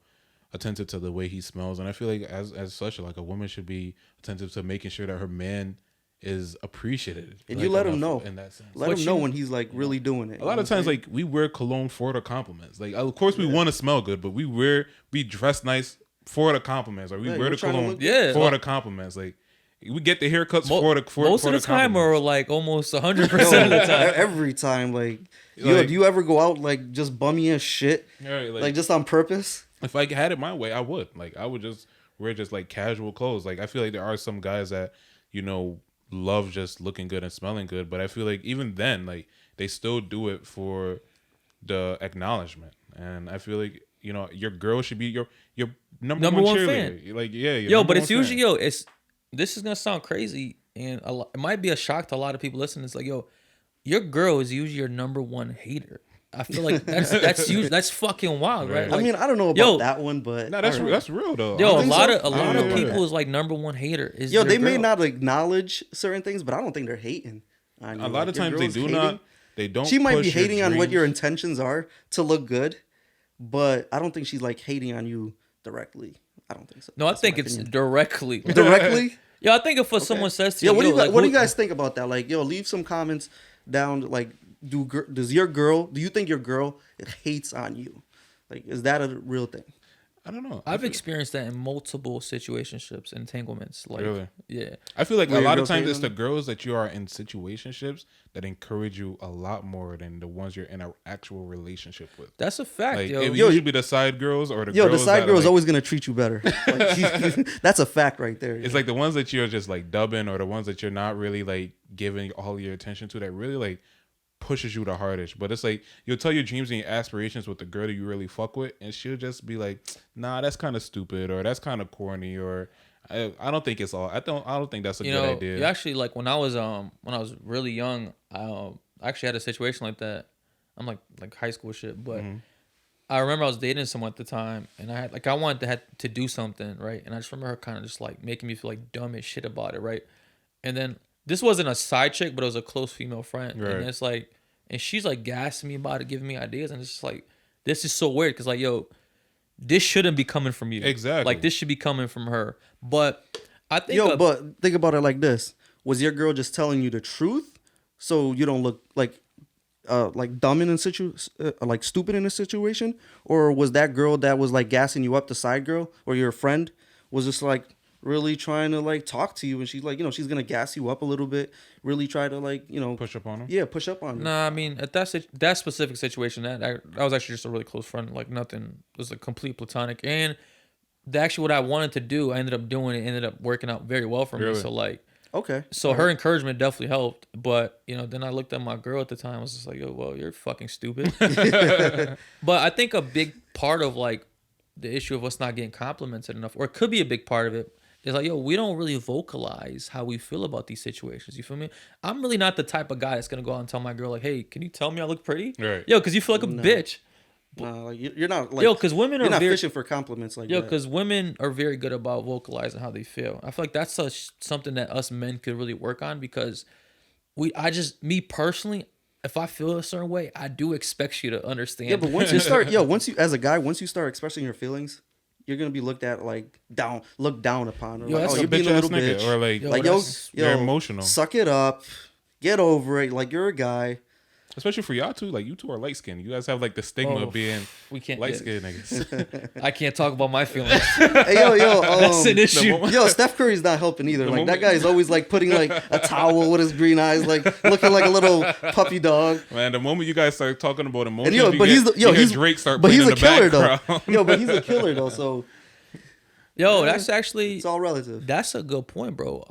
Speaker 3: attentive to the way he smells, and I feel like as such, like a woman should be attentive to making sure that her man is appreciated.
Speaker 2: And
Speaker 3: like,
Speaker 2: you let him know
Speaker 3: in that sense.
Speaker 2: Let him know when he's like really doing it.
Speaker 3: A lot of times, like we wear cologne for the compliments. Like, of course, we want to smell good, but we dress nice for the compliments, or we wear the cologne for the compliments. Like, we get the haircuts for
Speaker 1: most of the time, or like almost 100% of the time.
Speaker 2: Every time, like do you ever go out like just bummy as shit,
Speaker 3: right,
Speaker 2: like just on purpose?
Speaker 3: If I had it my way, I would. Like, I would just wear just like casual clothes. Like, I feel like there are some guys that, you know, love just looking good and smelling good, but I feel like even then, like, they still do it for the acknowledgement. And I feel like, you know, your girl should be your number one cheerleader. Fan. Like, yeah,
Speaker 1: but it's usually this is gonna sound crazy, and it might be a shock to a lot of people listening. It's like, yo, your girl is usually your number one hater. I feel like that's fucking wild, right?
Speaker 2: Like, I mean, I don't know about that one, but
Speaker 3: no, that's real though.
Speaker 1: Yo, a lot of people's like number one hater is
Speaker 2: they may not acknowledge certain things, but I don't think they're hating on you.
Speaker 3: A lot of times they do hating. Not. They don't.
Speaker 2: She might be hating on what your intentions are to look good, but I don't think she's like hating on you directly. I don't think so.
Speaker 1: No, I think it's directly.
Speaker 2: Directly?
Speaker 1: Yeah, I think if someone says to you,
Speaker 2: what do you guys think about that? Like, yo, leave some comments down. Like, do you think your girl hates on you? Like, is that a real thing?
Speaker 3: I don't know.
Speaker 1: I've experienced that in multiple situationships, entanglements. Like,
Speaker 3: really?
Speaker 1: Yeah.
Speaker 3: I feel like a lot of times it's the girls that you are in situationships that encourage you a lot more than the ones you're in an actual relationship with.
Speaker 1: That's a fact,
Speaker 3: like,
Speaker 1: yo.
Speaker 3: It usually be the side girls or the girls.
Speaker 2: The side girl is always gonna treat you better. Like, that's a fact right there.
Speaker 3: It's like the ones that you're just like dubbing, or the ones that you're not really like giving all your attention to, that really like pushes you the hardest. But it's like, you'll tell your dreams and your aspirations with the girl that you really fuck with, and she'll just be like, nah, that's kind of stupid, or that's kind of corny, or I don't think it's all. I don't think that's a good idea.
Speaker 1: You actually, like, when I was really young, I actually had a situation like that. I'm like high school shit, but I remember I was dating someone at the time, and I wanted to do something, right? And I just remember her kind of just like making me feel like dumb as shit about it, right? And then this wasn't a side chick, but it was a close female friend. Right. And it's like, and she's like gassing me about it, giving me ideas. And it's just like, this is so weird. Cause like, yo, this shouldn't be coming from you.
Speaker 3: Exactly.
Speaker 1: Like, this should be coming from her. But I think,
Speaker 2: but think about it like this. Was your girl just telling you the truth so you don't look like dumb in a like stupid in a situation? Or was that girl that was like gassing you up, the side girl, or your friend, was just like really trying to like talk to you, and she's like, you know, she's gonna gas you up a little bit, really try to like, you know,
Speaker 3: push up on her?
Speaker 2: Yeah, push up on you.
Speaker 1: Nah, I mean, at that specific situation, that was actually just a really close friend. Like, nothing, it was a complete platonic. And actually what I wanted to do, I ended up doing it, ended up working out very well for me. So like,
Speaker 2: okay.
Speaker 1: So her encouragement definitely helped. But, you know, then I looked at my girl at the time, I was just like, yo, well, you're fucking stupid. But I think a big part of like the issue of us not getting complimented enough, or it could be a big part of it, is like, yo, we don't really vocalize how we feel about these situations. You feel me? I'm really not the type of guy that's gonna go out and tell my girl like, hey, can you tell me I look pretty?
Speaker 3: Right.
Speaker 1: Yo, because you feel like a bitch.
Speaker 2: Like, you're not like,
Speaker 1: because women are
Speaker 2: fishing for compliments like that.
Speaker 1: Yo, because women are very good about vocalizing how they feel. I feel like that's something that us men could really work on, because me personally, if I feel a certain way, I do expect you to understand.
Speaker 2: Yeah, but once you as a guy, once you start expressing your feelings, you're gonna be looked at like looked down upon, or
Speaker 1: Yo,
Speaker 2: like,
Speaker 1: that's
Speaker 2: oh,
Speaker 1: a
Speaker 2: you're being a little bitch,
Speaker 3: or like,
Speaker 2: yo,
Speaker 3: you're emotional.
Speaker 2: Suck it up, get over it. Like, you're a guy.
Speaker 3: Especially for y'all too, like you two are light skinned. You guys have like the stigma of being light skinned niggas.
Speaker 1: I can't talk about my feelings.
Speaker 2: Hey, yo,
Speaker 1: That's an issue.
Speaker 2: Yo, Steph Curry's not helping either. Like, that guy is always like putting like a towel with his green eyes, like looking like a little puppy dog.
Speaker 3: Man, the moment you guys start talking about emotions,
Speaker 2: And he's
Speaker 3: Drake start
Speaker 2: but
Speaker 3: playing
Speaker 2: he's
Speaker 3: in
Speaker 2: a
Speaker 3: the
Speaker 2: killer
Speaker 3: background.
Speaker 2: though. Yo, but he's a killer though. So
Speaker 1: Yo, that's actually,
Speaker 2: it's all relative.
Speaker 1: that's a good point, bro.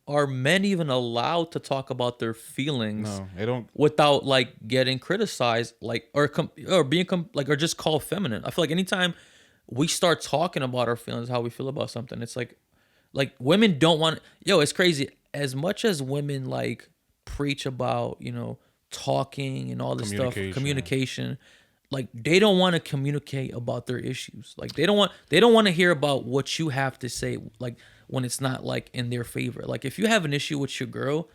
Speaker 1: Are men even allowed to talk about their feelings?
Speaker 3: No, they don't.
Speaker 1: Without like getting criticized, like or being like or just called feminine. I feel like anytime we start talking about our feelings, how we feel about something, it's like women don't want. Yo, it's crazy. As much as women like preach about, you know, talking and all this stuff, communication. Like, they don't want to communicate about their issues. Like, they don't want to hear about what you have to say, like, when it's not like in their favor. Like, if you have an issue with your girl,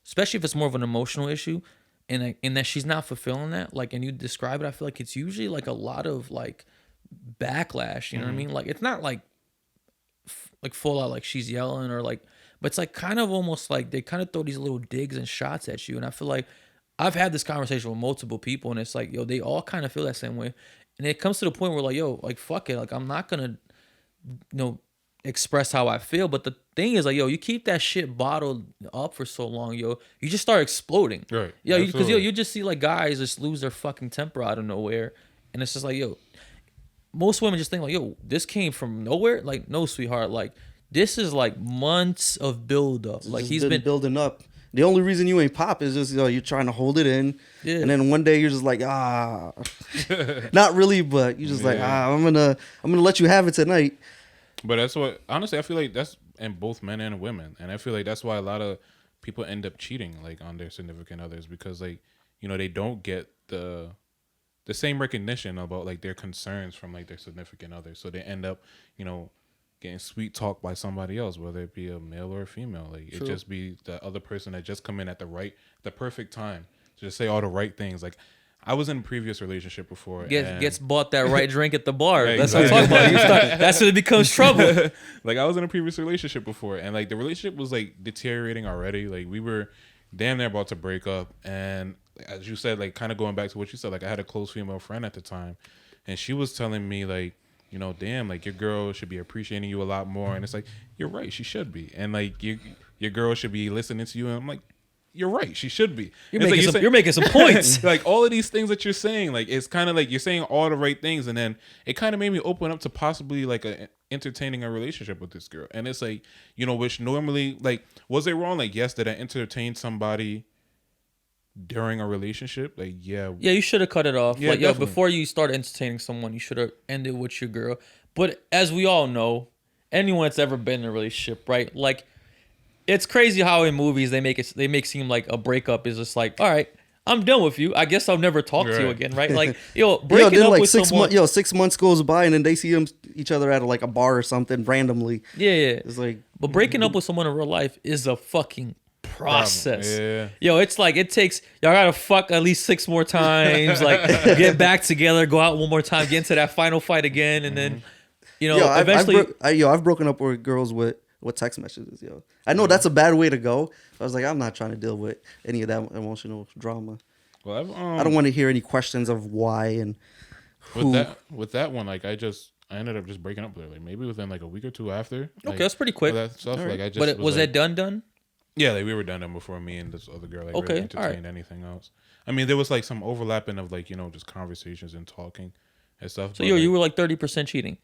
Speaker 1: especially if it's more of an emotional issue, and that she's not fulfilling that, like, and you describe it, I feel like it's usually like a lot of like backlash. You know what I mean? Like, it's not like full out like she's yelling or like, but it's like kind of almost like they kind of throw these little digs and shots at you. And I feel like I've had this conversation with multiple people, and it's like, yo, they all kind of feel that same way. And it comes to the point where like, yo, like, fuck it. Like, I'm not going to, you know, express how I feel. But the thing is, like, yo, you keep that shit bottled up for so long, yo, you just start exploding.
Speaker 3: Right.
Speaker 1: Yeah, because you just see like guys just lose their fucking temper out of nowhere. And it's just like, yo, most women just think like, yo, this came from nowhere. Like, no, sweetheart. Like, this is like months of build up. Like, he's been
Speaker 2: building up. The only reason you ain't pop is just, you're trying to hold it in. Yeah. And then one day you're just like, not really, but you're just like, I'm gonna let you have it tonight.
Speaker 3: But that's what, honestly, I feel like that's in both men and women. And I feel like that's why a lot of people end up cheating, like, on their significant others, because, like, you know, they don't get the same recognition about, like, their concerns from, like, their significant others. So they end up, you know, getting sweet talk by somebody else, whether it be a male or a female. Like, it just be the other person that just come in at the perfect time to just say all the right things. Like, I was in a previous relationship before.
Speaker 1: Gets bought that right drink at the bar. Right, that's what I'm talking about. That's when it becomes trouble.
Speaker 3: Like, I was in a previous relationship before, and like the relationship was like deteriorating already. Like, we were damn near about to break up, and as you said, like, kind of going back to what you said, like, I had a close female friend at the time, and she was telling me like, you know, damn, like, your girl should be appreciating you a lot more. And it's like, you're right, she should be. And like, your girl should be listening to you. And I'm like, you're right, she should be.
Speaker 1: You're making some points.
Speaker 3: Like, all of these things that you're saying, like, it's kind of like you're saying all the right things. And then it kind of made me open up to possibly like entertaining a relationship with this girl. And it's like, you know, which normally, like, was it wrong? Like, yes, did I entertain somebody during a relationship? Like, yeah,
Speaker 1: you should have cut it off.
Speaker 3: Yeah,
Speaker 1: like,
Speaker 3: definitely.
Speaker 1: before you start entertaining someone, you should have ended with your girl. But as we all know, anyone that's ever been in a relationship, right? Like, it's crazy how in movies they make seem like a breakup is just like, all right, I'm done with you. I guess I'll never talk to you again, right? Like, breaking up
Speaker 2: like
Speaker 1: with
Speaker 2: 6
Speaker 1: someone.
Speaker 2: months. 6 months goes by, and then they see each other at like a bar or something randomly.
Speaker 1: Yeah.
Speaker 2: It's like,
Speaker 1: but breaking up with someone in real life is a fucking process.
Speaker 3: Yeah.
Speaker 1: It's like it takes y'all gotta fuck at least 6 more times, like get back together, go out one more time, get into that final fight again, and then eventually.
Speaker 2: I've broken up with girls with text messages. I know that's a bad way to go. I was like, I'm not trying to deal with any of that emotional drama.
Speaker 3: Well,
Speaker 2: I don't want to hear any questions of why and who.
Speaker 3: With that one, like, I ended up just breaking up with her, like, maybe within like a week or two after.
Speaker 1: Okay, that's pretty quick.
Speaker 3: That stuff,
Speaker 1: right.
Speaker 3: Like, I just.
Speaker 1: But was that done?
Speaker 3: Yeah, like, we were done before me and this other girl, like, really entertained anything else. I mean, there was like some overlapping of, like, you know, just conversations and talking and stuff.
Speaker 1: So you were like 30% cheating.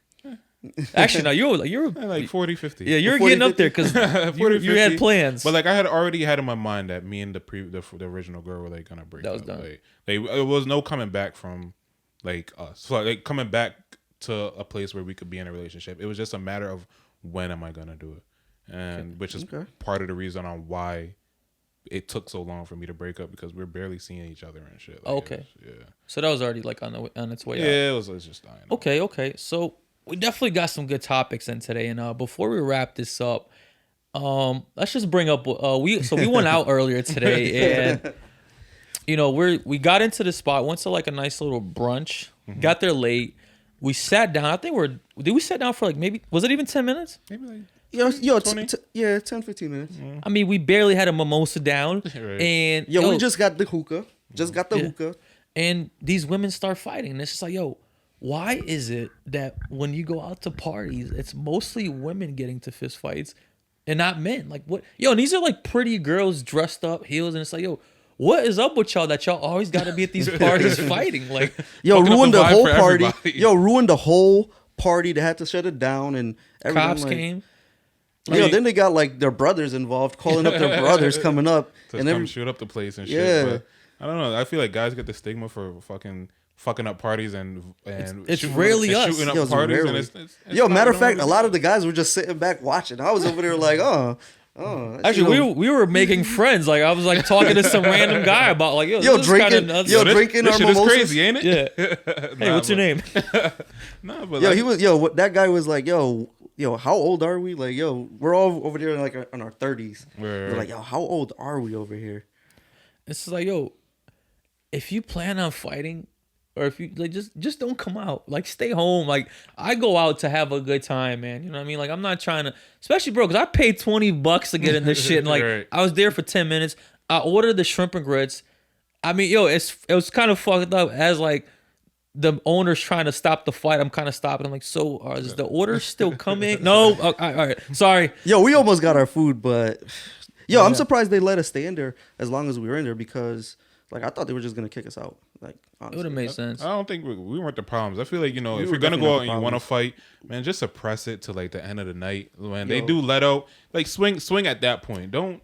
Speaker 1: Actually, no, you were
Speaker 3: like 40, 50.
Speaker 1: Yeah, you were getting up there because you had plans.
Speaker 3: But like, I had already had in my mind that me and the original girl were like gonna break up. That was done. Like, it was no coming back from like us. So like coming back to a place where we could be in a relationship. It was just a matter of when am I gonna do it, and which is part of the reason on why it took so long for me to break up, because we're barely seeing each other and shit. Like,
Speaker 1: So that was already like on its way out.
Speaker 3: Yeah, it was just dying.
Speaker 1: Okay. So we definitely got some good topics in today, and before we wrap this up, let's just bring up we went out earlier today, and you know, we got into the spot, went to like a nice little brunch, got there late. We sat down. I think did we sit down for like maybe, was it even 10 minutes?
Speaker 3: Maybe like
Speaker 2: 10, 15 minutes.
Speaker 1: I mean, we barely had a mimosa down.
Speaker 3: Right.
Speaker 1: And
Speaker 2: we just got the hookah. Hookah.
Speaker 1: And these women start fighting. And it's just like, yo, why is it that when you go out to parties, it's mostly women getting to fist fights and not men? Like, what? Yo, and these are like pretty girls dressed up, heels. And it's like, yo, what is up with y'all that y'all always got to be at these parties fighting? Like,
Speaker 2: yo, ruined the whole party.
Speaker 3: Everybody.
Speaker 2: Yo, ruined the whole party. They had to shut it down, and
Speaker 1: cops came.
Speaker 2: Like, then they got like their brothers involved, calling up their brothers coming up
Speaker 3: to come shoot up the place and shit.
Speaker 2: Yeah.
Speaker 3: But I don't know. I feel like guys get the stigma for fucking up parties and
Speaker 1: it's rarely us.
Speaker 3: Shooting up
Speaker 2: Yo,
Speaker 3: parties.
Speaker 2: rarely.
Speaker 3: And it's
Speaker 2: Yo,
Speaker 3: not
Speaker 2: matter of fact, a
Speaker 3: really
Speaker 2: lot of the guys were just sitting back watching. I was over there like,
Speaker 1: Actually, we were making friends. Like, I was like talking to some random guy about like,
Speaker 2: drinking
Speaker 1: this
Speaker 2: drinking
Speaker 3: this
Speaker 2: our
Speaker 3: shit
Speaker 2: mimosas.
Speaker 3: is crazy, ain't it?
Speaker 1: Yeah. Hey, what's your name?
Speaker 3: Nah, but
Speaker 2: that guy was like, yo, how old are we? Like, yo, we're all over there like in our 30s. We're like, yo, how old are we over here?
Speaker 1: It's like, yo, if you plan on fighting, or if you like, just don't come out. Like, stay home. Like, I go out to have a good time, man. You know what I mean? Like, I'm not trying to, especially bro, because I paid $20 to get in this shit. And like,
Speaker 3: Right.
Speaker 1: I was there for 10 minutes. I ordered the shrimp and grits. I mean, yo, it was kind of fucked up as like the owner's trying to stop the fight. I'm kind of stopping. I'm like, so is the order still coming? No. All right. Sorry.
Speaker 2: Yo, we almost got our food, but I'm surprised they let us stay in there as long as we were in there because like I thought they were just gonna kick us out. Like, honestly.
Speaker 1: It would have made sense.
Speaker 3: I don't think we weren't the problems. I feel like, you know,
Speaker 2: We
Speaker 3: if
Speaker 2: were
Speaker 3: you're gonna
Speaker 2: definitely
Speaker 3: go
Speaker 2: not
Speaker 3: out
Speaker 2: the
Speaker 3: and you want to
Speaker 2: problems.
Speaker 3: fight, man, just suppress it to like the end of the night. When they do let out, like swing at that point. Don't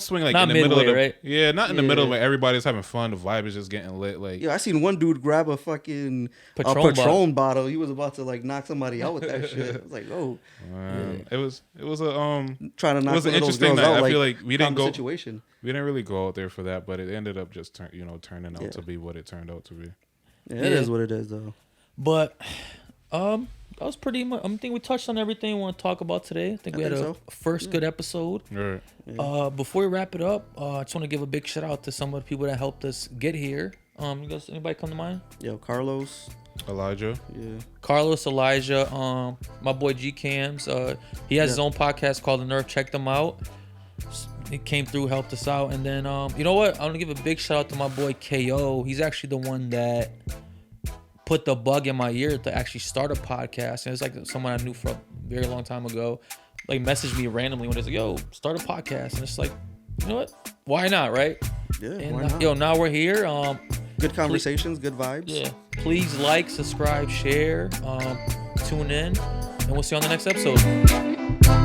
Speaker 3: swing like
Speaker 1: Not
Speaker 3: in the middle of
Speaker 1: midway,
Speaker 3: the
Speaker 1: right?
Speaker 3: Yeah, not in the middle
Speaker 2: Yeah.
Speaker 3: when everybody's having fun. The vibe is just getting lit. Like
Speaker 2: Yeah, I seen one dude grab a fucking
Speaker 1: Patron
Speaker 2: bottle. He was about to like knock somebody out with that shit. I was like, oh,
Speaker 3: it was a
Speaker 2: trying to knock
Speaker 3: it was an
Speaker 2: one of those
Speaker 3: interesting
Speaker 2: girls
Speaker 3: night.
Speaker 2: out.
Speaker 3: I feel like we didn't go.
Speaker 2: Situation.
Speaker 3: We didn't really go out there for that, but it ended up just turning out to be what it turned out to be.
Speaker 2: Yeah, it is what it is though.
Speaker 1: But that was pretty much. I think we touched on everything we want to talk about today. I think we had a first good episode.
Speaker 3: Right.
Speaker 1: Yeah. Before we wrap it up, I just want to give a big shout out to some of the people that helped us get here. You guys, anybody come to mind?
Speaker 2: Yo, Carlos,
Speaker 3: Elijah.
Speaker 2: Yeah.
Speaker 1: Carlos, Elijah, my boy G Cams. He has his own podcast called The Nerve. Check them out. He came through, helped us out, and then you know what? I want to give a big shout out to my boy KO. He's actually the one that put the bug in my ear to actually start a podcast. And it's like someone I knew for a very long time ago, like messaged me randomly when it's like, yo, start a podcast. And it's like, you know what? Why not, right?
Speaker 2: Yeah,
Speaker 1: And
Speaker 2: why not?
Speaker 1: yo, now we're here.
Speaker 2: Good conversations, good vibes.
Speaker 1: Yeah. Please like, subscribe, share, tune in, and we'll see you on the next episode.